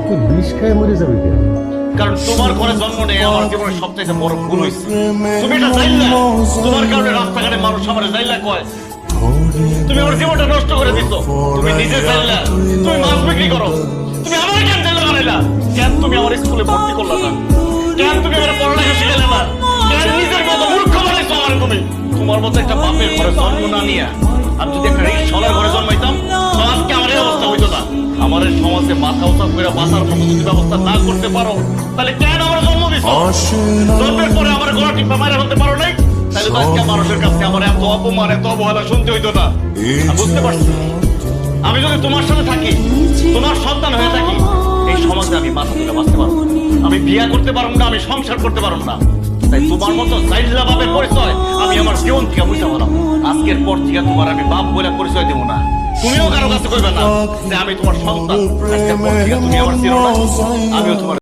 তুই বিষ খায় মরে যাবি কেন? কারণ তোমার ঘরে জন্ম নেই আমার জীবনের সবচেয়ে বড় ভুল হয়েছে। তুমি এটা জানলা, তোমার কারণে রাস্তাঘাটে মানুষ আমার জাইলা কয়। তুমি আমার জীবনটা নষ্ট করে দিছো। তুমি নিজে জানলা, তুমি মাছ বিক্রি করো। তুমি আমার কেন জানলা বানাইলা? কেন তুমি আমার স্কুলে ভর্তি করলা না? কেন তুমি আমার পড়ালেখা শিখাইলে না? কেন নিজের মতো মূর্খ বানাইছো আমার তুমি? তোমার মতো একটা বাপের ঘরে জন্ম না নিয়ে আমি যদি একটা রিক্সাওয়ালার ঘরে জন্মাইতাম, তো আজকে আমার এই অবস্থা হইতো না। আমার এই সমাজে মাথা উঁচা করে বাঁচার মতো যদি ব্যবস্থা না করতে পারো, তাহলে কেন আমার জন্ম দিছো? জন্মের পরে আমার গলা টিপা মারা হতে পারো নাই, তাহলে তো আজকে মানুষের কাছে আমার এত অপমান এত অবহেলা শুনতে হইতো না। আমি বুঝতে পারছি, আমি যদি তোমার সাথে থাকি, তোমার সন্তান হয়ে থাকি, এই সমাজে আমি মাথা তুলে বাঁচতে পারবো না। আমি বিয়া করতে পারবো না, আমি সংসার করতে পারবো না। তাই তোমার মতো জাইলা বাপের পরিচয় আমি আমার জীবন থেকে বুঝতে পারলাম। আজকের পর থেকে তোমার আমি বাপ বলে পরিচয় দেবো না। তুমিও কারো কাছে কইবে না যে আমি তোমার সন্তান। আজকের পর থেকে তুমি আমার চিরো না, আমিও তোমার